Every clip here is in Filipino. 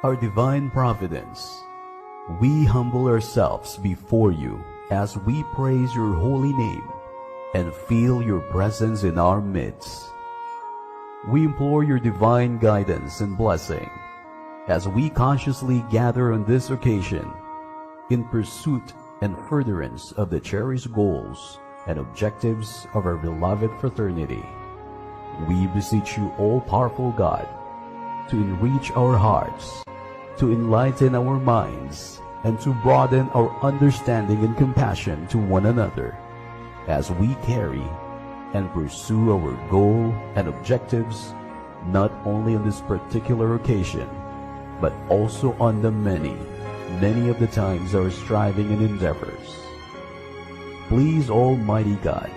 Our divine providence, we humble ourselves before you as we praise your holy name and feel your presence in our midst. We implore your divine guidance and blessing as we consciously gather on this occasion in pursuit and furtherance of the cherished goals and objectives of our beloved fraternity. We beseech you, all-powerful God, to enrich our hearts, to enlighten our minds, and to broaden our understanding and compassion to one another as we carry and pursue our goal and objectives not only on this particular occasion, but also on the many of the times our striving and endeavors. Please, Almighty God,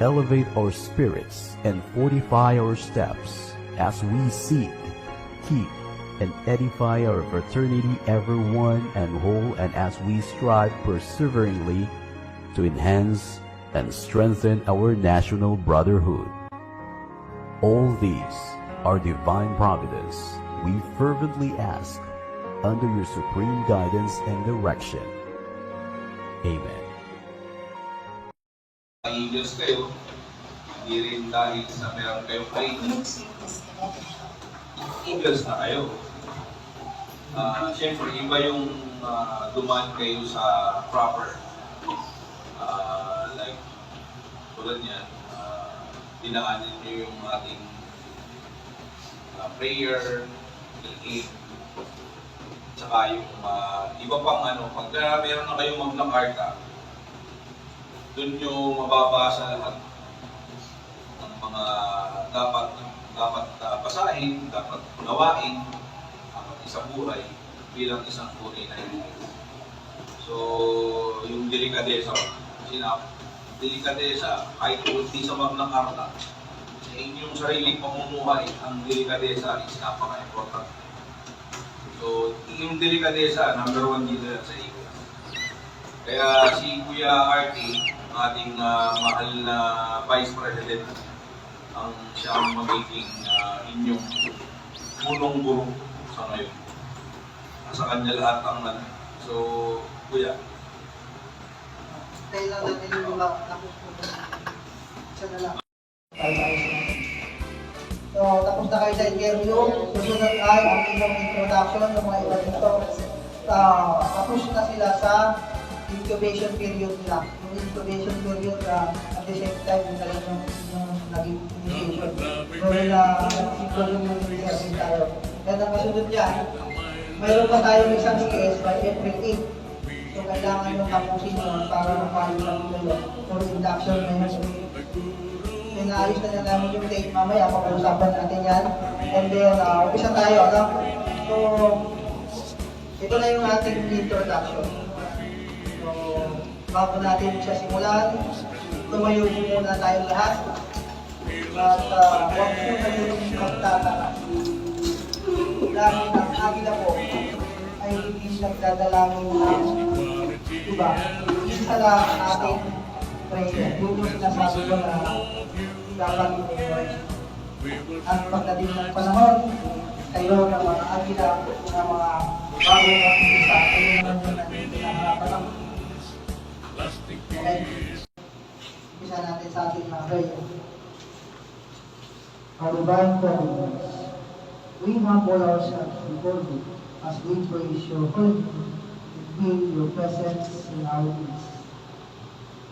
elevate our spirits and fortify our steps as we seek, keep, and edify our fraternity ever one and whole, and as we strive perseveringly to enhance and strengthen our national brotherhood. All these are divine providence we fervently ask under your supreme guidance and direction. Amen. Eagles kayo, hindi rin dahil sa meron kayong training, Eagles na kayo. Siyempre, iba yung dumaan kayo sa proper. Like, tulad yan, dinaanin nyo yung ating prayer, aid, tsaka yung iba pang pagka meron na kayong Magna Carta, doon nyo mababasa lahat ng mga dapat basahin, dapat gawain sa buhay bilang isang tunay na High. So, yung delikadesa, kahit hindi sa Magna Carta, sa inyong sariling pamumuhay, ang delikadesa is napaka-important. So, yung delikadesa, number one dito yan sa iyo. Kaya si Kuya Artie, ating mahal na Vice President, ang siyang magiging inyong punong guro sa ngayon. Sa kanya lahat ang So, Kuya. Kailan natin yung mga napupunta. Isa na lang. So, tapos na kayo sa interview. Susunod ay ang inyong introduction ng mga iba dito. Tapos na sila sa incubation period nila. Yung incubation period, at the same time, yung talagang yung naging initiation. So, nag-include yung reserving tayo. Then, ang kasunod niya, mayroon pa tayong isang CS by April 8. So, kailangan yung tapusin yun para makalit ng ilo for induction na yun. Inaayos na namin yung date mamaya, pag-uusapan natin yan. And then, umpisa tayo, So, ito na yung ating introduction. So, bago natin siya simulan, tumayo muna tayong lahat. At huwag muna yung magtataka. Dahil ang agila po ay hindi nagdadalangin ng iba. Isa lang ang ating prayer. Yun yung sinasabi ko na dapat i-memorize. At pagdating ng panahon, kayo ng mga agila, ng mga bago ng isa, kayo naman yung nandito na harapan ng okay. Isa natin sa ating mga prayer. Our divine providence, we humble ourselves before you as we praise your holy name and feel your presence in our midst.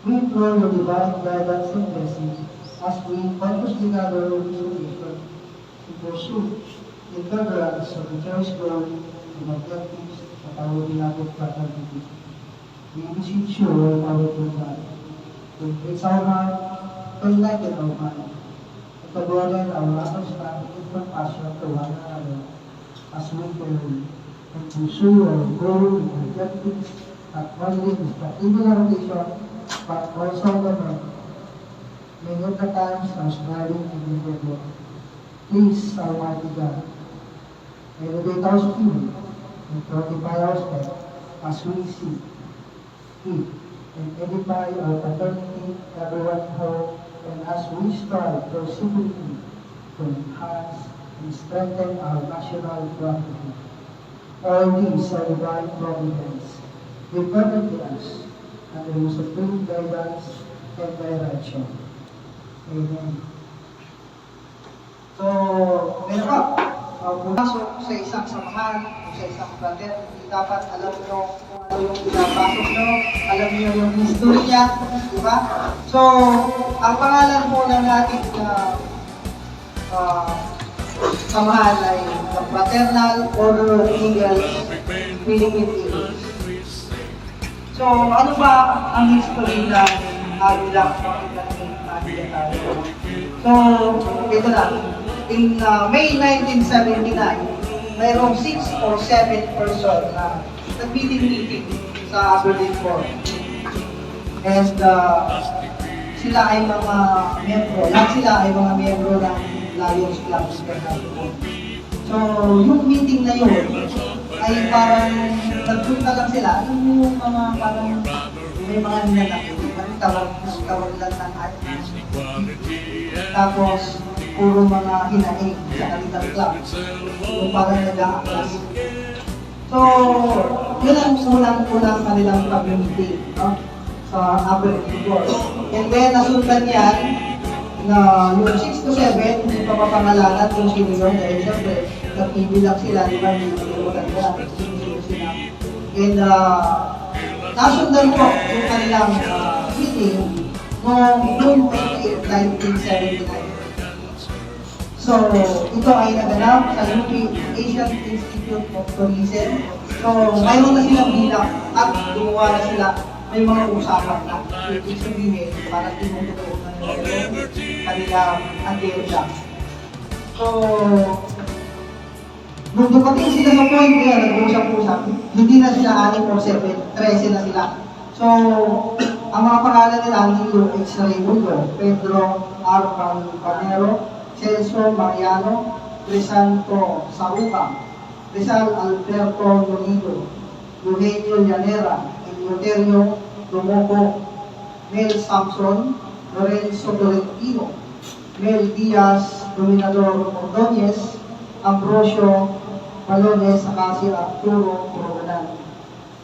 We implore your divine guidance and blessing as we purposely gather with your nation to pursue in furtherance of the cherished goal and objectives of our beloved fraternity. We beseech you, O powerful God, to increase our heart, to enlighten our mind, to broaden our understanding and compassion to one another as we pray and pursue our goal and objectives not only in the individual nation but also the men. Many of the times are striving in the world. Please, Almighty God, elevate our spirit and fortify our steps as we seek, keep, and edify our fraternity, everyone home, and as we strive persistently to enhance and strengthen our national brotherhood. All these are divine providence. They permit us under your supreme guidance and direction. Amen. So, ngayon po, pumasok sa isang samahan, o sa isang fraternity, dapat alam nyo kung ano yung pinapasok nyo, alam nyo yung history niya, di ba? So, ang pangalan po ng ating samahan ay the Fraternal Order of Eagles, Philippine Eagles. So, ano ba ang history ng Agila? So, ito na. In May 1979, mayroong 6 or 7 person na nag-meeting sa Aberdeen Port. And sila ay mga miyembro, lahat sila ay mga miyembro ng Lions Club International. So, yung meeting na yun ay parang nagpunta lang sila. Alam mo yung mga parang may mga nilalaki. Tawag lang ng art. Tapos, puro mga hinaing sa kanilang club. Yung parang nag-aaklas. So, yun ang unang kanilang community, no? Sa Aberdeen Port. And then, nasundan yan na yung 6 to 7, yung papapangalanan kung sino yun. Dahil siyempre, nag-ibilang sila, di ba? Hindi nilimutan nila. Sino sila. And, nasundan po yung kanilang meeting noong June 28, 1979. So, ito ay naganap sa UP Asian Institute of Tourism. So, mayroon na silang bilang at gumawa na sila, may mga usapan na. Ibig sabihin, para tinuturo na nila yung kanilang agenda. So, nung dumating sila sa point kaya nag-usap-usap, hindi na sila 6 or 7, 13 na sila. So, ang mga pangalan nila, Nilo H. Raimundo, Pedro R. Panero, Celso Mariano, Crisanto Saruca, Rizal Alberto Nolido, Eugenio Llanera, Eleuterio Lumoco, Mel Samson, Lorenzo Tolentino, Mel Diaz, Dominador Ordóñez, Ambrosio Balones, saka si Arturo Coronan.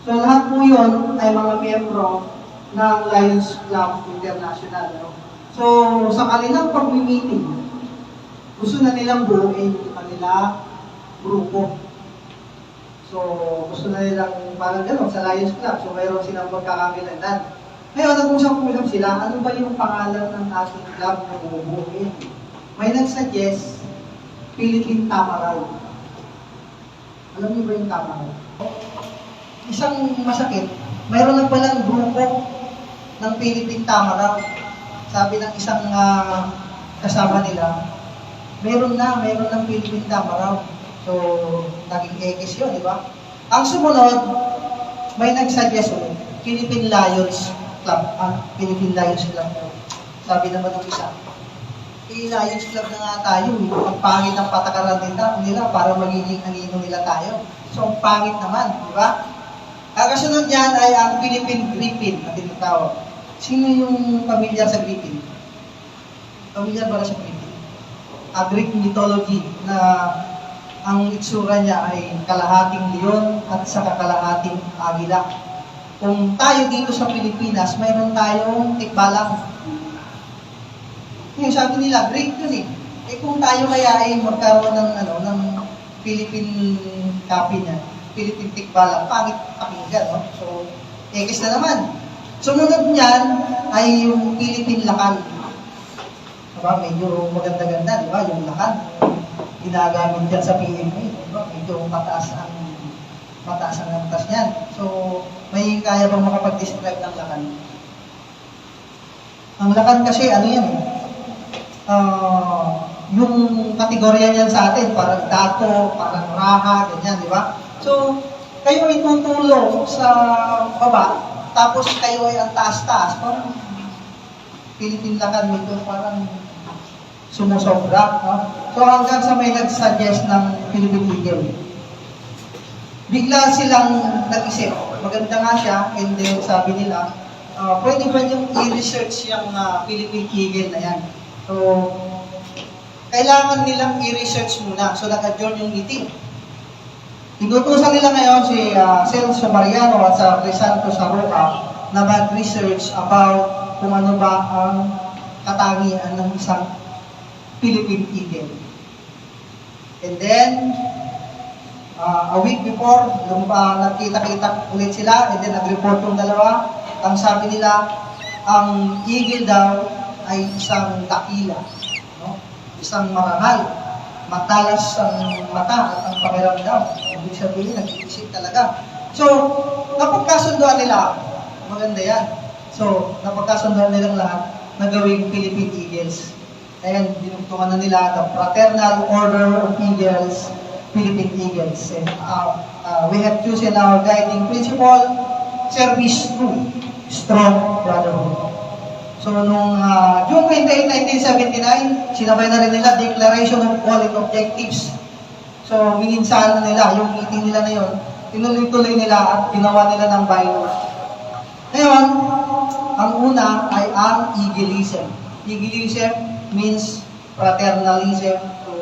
So lahat po yun ay mga miyembro ng Lions Club International. No? So sa kanilang pag-meeting, gusto na nilang buuin yung kanila grupo. So gusto na nilang parang gano'n sa Lions Club. So mayroon silang magkakakilanlan. Ngayon, nag-usap-usap sila, ano ba yung pangalan ng ating club na bubuuin? May nag-suggest, Philippine Tamaraw. Alam niyo ba yung Tamaraw? Isang masakit, mayroon na palang grupo ng Philippine Tamaraw. Sabi ng isang kasama nila, meron ng Philippine Tamaraw. So, naging X yun, di ba? Ang sumunod, may nag-suggest ulit, Philippine Lions Club. Philippine Lions Club. Sabi naman ng isa, Lions Club na nga tayo. Ang pangit ng patakaran nila para magiging anino nila tayo. So, ang pangit naman, di ba? Ang kasunod niyan ay ang Philippine Griffin na tinatawag. Sino yung pamilya sa Griffin? Pamilya ba sa Griffin? Greek mythology na ang itsura niya ay kalahating leon at saka kalahating agila. Kung tayo dito sa Pilipinas, mayroon tayong tikbalang. Yung sabi nila, Greek yun eh. Eh kung tayo kaya ay magkaroon ng Philippine copy niya, Philippine tikbalang, pangit pakinggan, no? So, X na naman. Sumunod niyan ay yung Philippine lakal. Diba? Medyo maganda-ganda, di ba? Yung lakad, ginagamit dyan sa PMA, diba? Medyo mataas ang antas niyan. So, may kaya bang makapag-describe ng lakad? Ang lakad kasi, ano yan eh, yung kategorya niyan sa atin, parang dato, parang raha, ganyan, di ba? So, kayo ay tutulong sa baba, tapos kayo ay ang taas-taas, parang Philippine lakad, medyo parang sumusobra. No? So hanggang sa may nag-suggest ng Philippine Eagle. Bigla silang nag-isip, maganda nga siya, and then sabi nila, pwede ba yung i-research yung Philippine Eagle na yan? So, kailangan nilang i-research muna. So nag-adjourn yung meeting. Inutusan nila ngayon si Celso Mariano at sa Crisanto Saroca na mag-research about kung ano ba ang katangian ng isang Philippine Eagle. And then, a week before, nagkita-kita ulit sila, and then nag-report yung dalawa. Ang sabi nila, ang eagle daw ay isang dakila, no? Isang marangal, matalas ang mata at ang pakiramdam. Ibig sabihin, nag-iisip talaga. So, napagkasunduan nila, maganda yan. So, napagkasunduan nilang lahat na gawing Philippine Eagles. And dinugtungan na nila the Fraternal Order of Eagles, Philippine Eagles. And, we have chosen our guiding principle, service through strong brotherhood. So, nung June 28, 1979, sinabay na rin nila Declaration of Goals and Objectives. So, mininsahan na nila, yung meeting nila na yun, tinuloy-tuloy nila at ginawa nila ng bylaws. Ngayon, ang una ay ang Eagleism. Eagleism means fraternalism. So,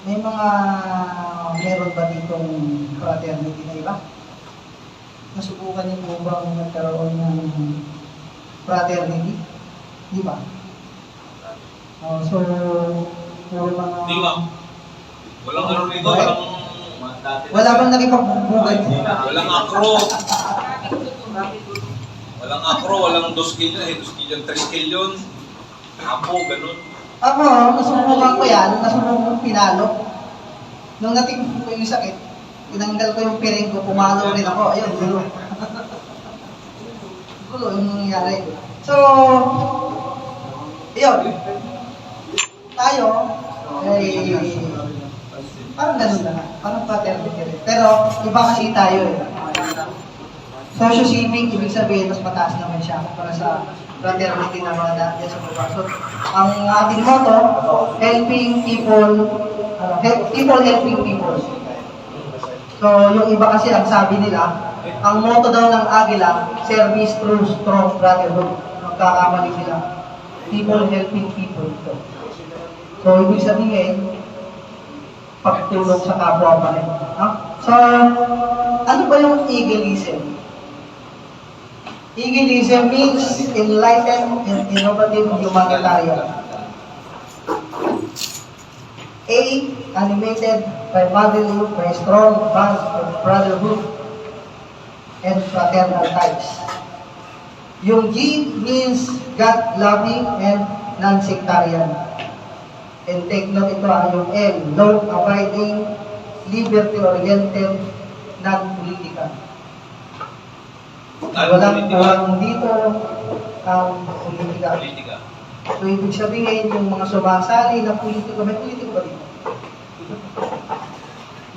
may meron ba ditong fraternity na iba? Nasubukan niyo po bang nagkaroon ng fraternity? Di ba? So, puro mga... Di ba? Walang ano rito, wala bang nakipagbugay? Walang akro. Walang akro, walang 2 skill yun, 2 skill yun, 3 skill yun. Apo, ganun. Ako, nasubukan ko yan, nasubukan ko pinalo. Nung natignan ko yung sakit, tinanggal ko yung piring ko, pumalo rin ako. Ayun, gulo. Gulo yung nangyayari. So, yun. Tayo, ay, parang ganun na. Parang fraternity rin. Pero, iba kasi tayo eh. Socio-civic, ibig sabihin, mas mataas naman siya para sa fraternity na mga dahil sa baba. So, ang ating motto, helping people, people helping people. So, yung iba kasi ang sabi nila, ang motto daw ng Agila, service through strong brotherhood. Magkakamali sila. People helping people. So, ibig sabihin, pagtulong sa kapwa pa rin. So, ano ba yung Eagleism? Eagleism means enlightened and innovative humanitarian. A, animated primarily by strong bonds of brotherhood and fraternal ties. Yung G means God-loving and non-sectarian. And take note ito yung L, law-abiding, liberty-oriented, non-political. Walang dito ang politika. So, ibig sabihin, yung mga sumasali ng politiko, may politiko ba dito?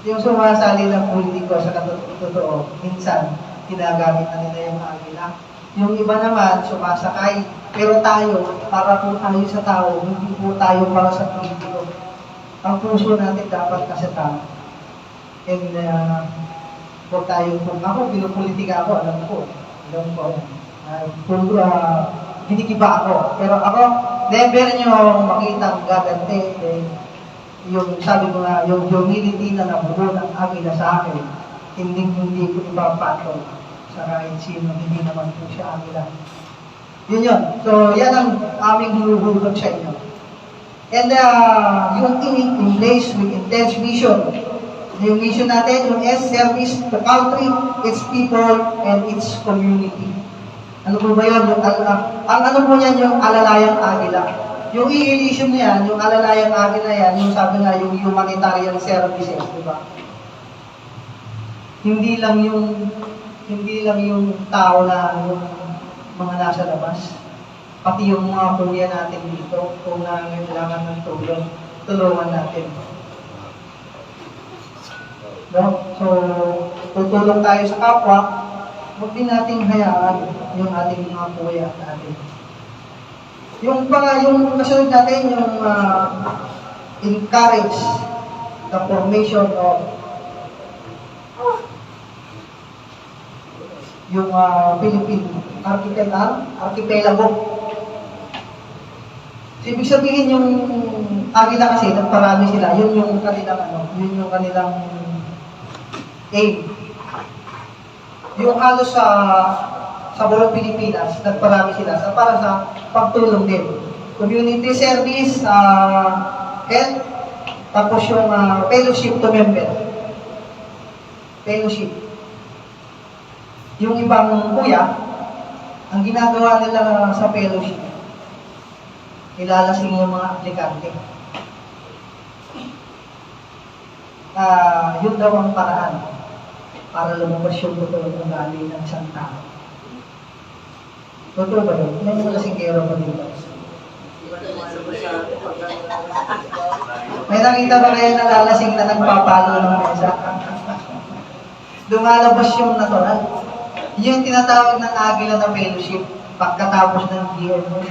Yung sumasali ng politiko sa totoo, minsan, ginagamit na nila yung Agila. Yung iba naman, sumasakay. Pero tayo, para po tayo sa tao, hindi po tayo para sa politiko. Ang puso natin dapat nasa tao. And, huwag tayo, kung ako, pinupolitika ako, alam ko. Ginigiba ako. Pero ako, never nyo makitang gagante. Yung sabi ko nga, yung humility na nabuo ng Agila sa akin, hindi ko ipapatol sa kahit sino, hindi naman po siya Agila. Yun yun. So, yan ang aming hinuhulog sa inyo. And yung in place with intense vision. Yung mission natin, yung S, service to country, its people, and its community. Ano po ba yun? Ang ano po yan, yung alalayang Agila. Yung i-issue niyan, yung alalayang Agila yan, yung sabi nga, yung humanitarian services, di ba? Hindi lang yung tao na yung mga nasa labas. Pati yung mga kuya natin dito, kung nangangailangan ng tulungan natin. No? So, tutulong tayo sa kapwa, huwag din nating hayaan yung ating mga kuya natin. Yung kasunod natin, yung encourage the formation of yung Philippine Archipelago. So, ibig sabihin yung Agila kasi, nagparami sila, yun yung kanilang AIM. Yung halos sa buong Pilipinas, nagparami sila para sa pagtulong din. Community service, health, tapos yung fellowship to member. Fellowship. Yung ibang kuya, ang ginagawa nila sa fellowship, nilalasing yung mga aplikante. Yun daw ang paraan para lumabas yung totoo ng ugali ng isang tao. Totoo ba yun? May mga lasingero pa dito. May nakita ba kayo na lalasing na nagpapalo ng mesa? Lumalabas yung natural. Yung tinatawag ng agila na fellowship pagkatapos ng GMO.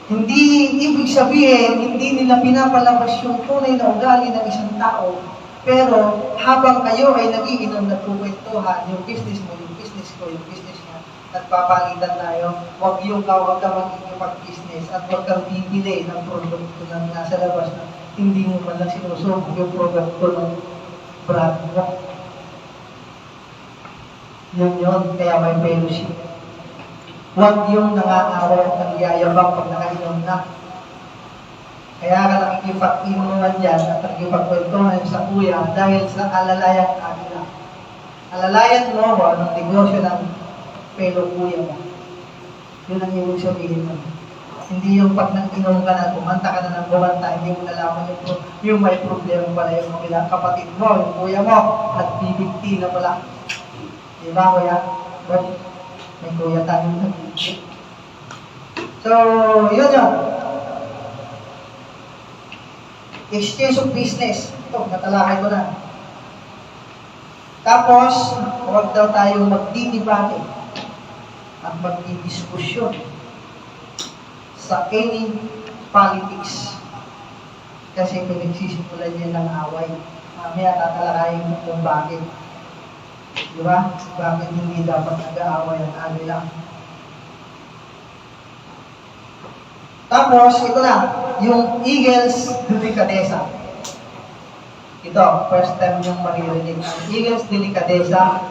Hindi ibig sabihin, hindi nila pinapalabas yung tunay na ugali ng isang tao. Pero habang kayo ay nagiinom na kwentuhan, yung business mo, yung business ko, yung business niya, nagpapalitan tayo, huwag ka magiging-business at huwag kang bibili ng produkto na nasa labas na hindi mo man lang sinusubok yung produkto ng brand mo. Yun, kaya may fellowship. Huwag yung nangangaral at nagyayabang pag nakainom na. Kaya ka nakikipag-inuman dyan at nakikipag-kwentuhan sa kuya dahil sa alalayan agila. Alalayan mo o anong negosyo ng fellow kuya mo. Yun ang ibig sabihin mo. Hindi yung pag nag-inom ka na, kumanta ka na ng kumanta, hindi mo nalaman yung may problema pala yung mga kapatid mo, yung kuya mo, at bibigti na pala. Diba kuya? May kuya tayo na. So, yun yun. Exchange of business. Ito, natalakay ko na. Tapos, huwag daw tayong magdidibate at magdidiskusyon sa any politics. Kasi pinagsisimulan niya ng away. Mamaya tatalakayin mo kung bakit. Diba? Bakit hindi dapat nag-aaway at ano lang. Tapos, ito na, yung Eagles Delicadeza. Ito, first time yung maririnig. Ang Eagles Delicadeza,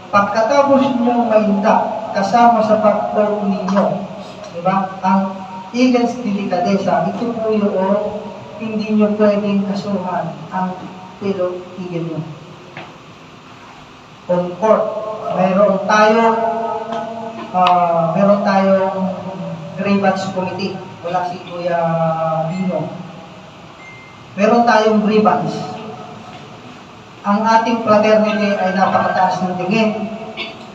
pagkatapos nyo mainda, kasama sa pag-talk ninyo, diba? Ang Eagles Delicadeza, ito po yung hindi nyo pwedeng kasuhan ang fellow Eagle nyo. On court, meron tayong grievance committee. Wala si Kuya Dino. Meron tayong grievance. Ang ating fraternity ay napakataas ng tingin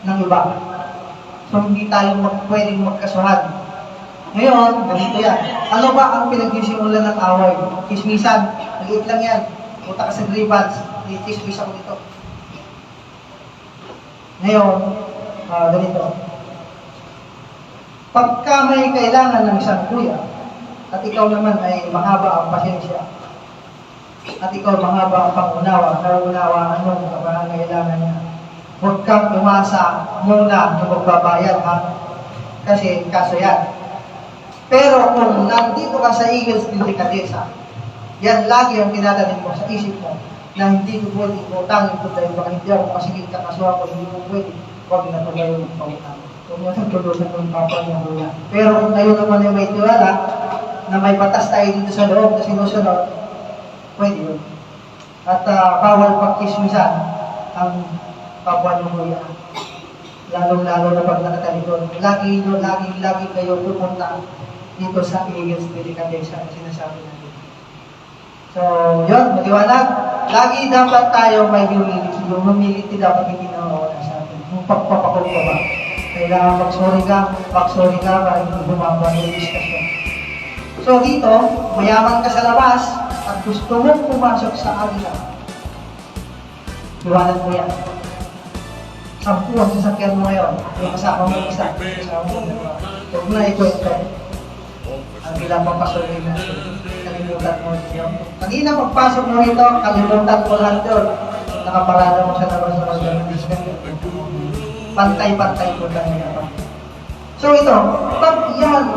ng iba. So, hindi tayo pwedeng magkasuhan. Ngayon, ganito yan. Ano ba ang pinag-isimulan ng away? Kismisan. Maliit lang yan. Punta ka sa grievance. Kismis ako dito. Ngayon, ganito. Pagka may kailangan ng isang kuya, at ikaw naman ay mahaba ang pasensya, at ikaw mahaba ang pangunawa, nauunawaan mo ang pangangailangan niya, huwag kang umasa muna na magbabayad, ha? Kasi kaso yan. Pero kung nandito ka sa Eagles Delicadeza, yan lagi ang tinatanim mo sa isip mo, na hindi ko pwede utangin ko dahil baka hindi ako masigil ka kasuha ko, hindi mo pwede, huwag na tuloy yung pautang. Kung yan tulusan ng papa niya muna. Pero kung kayo naman ay may tiwala, na may batas tayo dito sa loob na sinusunod, pwede yun. At bawal pagkismisan ang kapwa niyo kuya. Lalong-lalo na pag nakatalikod. Lagi kayo pupunta dito sa Eagles Delicadeza na sinasabi natin. So, yun, maliwanag. Lagi dapat tayo may humility. Yung humility dapat hindi nawawala sa atin. Yung pagpapakumbaba. Kailangan mag-sorry ka para hindi bumaba yung discussion. So dito, mayaman ka sa labas at gusto mong pumasok sa agila. Iwanan mo yan. 10 ang sasakyan mo ngayon. Yung kasama mo isa. Huwag na ikwento. Ang ilang papasokin na kalimutan mo yun. Kanina pagpasok mo rito, kalimutan mo lang doon. Nakaparada mo sa labas ng discussion. Pantay-pantay po tayo naman. So ito, pag yan,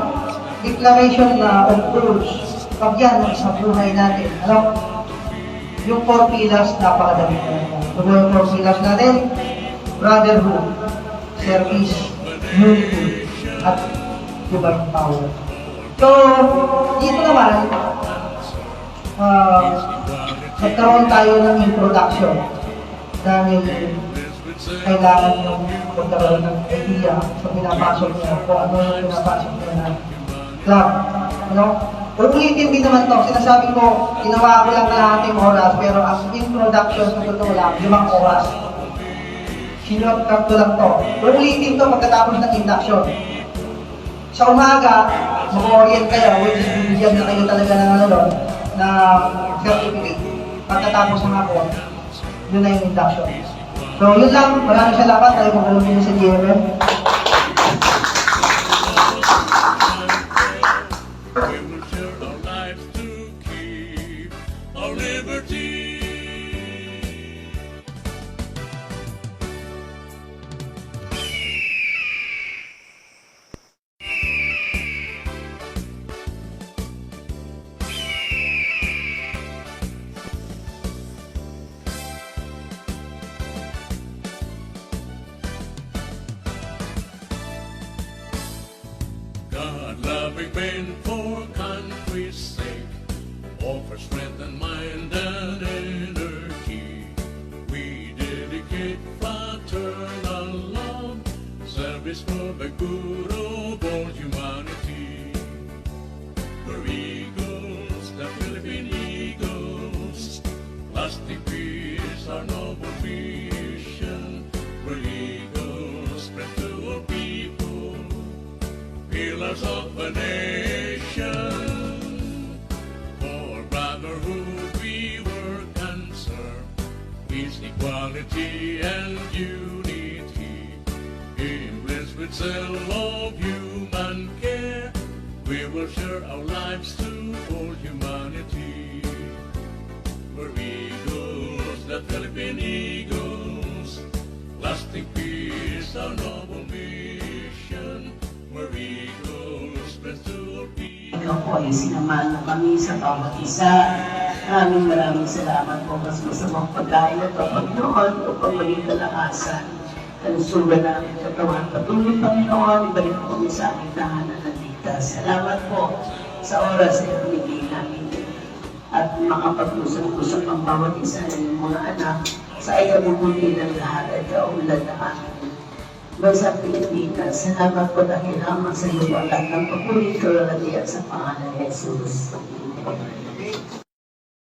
declaration na of rules, pag yan sa buhay natin, alam, yung 4 pillars, napakadami na lang. Tuloy po silas natin, brotherhood, service, unity, at divine power. So, dito naman, nagkaroon tayo ng introduction dahil kailangan yung magkaroon ng idea sa pinapasok niya kung ano yung pinapasok niya na club. Ano? Ulitin din naman to. Sinasabi ko, ginawa ko lang kalahating oras, pero as introduction sa totoo lang, 5 oras. Sinurtcut ko lang to. Ulitin to pagkatapos ng induction. Sa umaga, mag-orient kayo, which is bibigyan na kayo talaga ng ano doon, na certificate. Pagkatapos ng hapon, yun na yung induction. So, yun lang. Maraming salamat. Tayo mag-ulit sa GMM. We will share our lives to keep our liberty. God-loving men for country's sake, offer strength and mind and energy. We dedicate fraternal love, service for the good of all humanity. We're eagles, the Philippine Eagles, lasting peace, our noble mission. We're eagles, spread to all people, pillars of a nation. For brotherhood we work and serve, peace, equality, and unity. Imblessed with self-love, human care, we will share our lives to all humanity. We're eagles, the Philippine Eagles, lasting peace, our noble mission. We're eagles, spread to all people. Ikaw po ay sinamahan na kami sa bawat isa. Maraming salamat po kasi sa mga pagkain at Panginoon upang maging kalakasan. Kalusugan namin katawan. Patuloy Panginoon, ibalik po kami sa aming tahanan ng ligtas. Salamat po sa oras na ibigay namin at makapag-usap-usap ang bawat isa ng mga anak sa ikabubuti ng lahat at kaunlad na amin. Sa Pilipinas, salamat po dahil lamang sa iyo ang lahat ng papuri, kalulati at sa pangalan ni Jesus.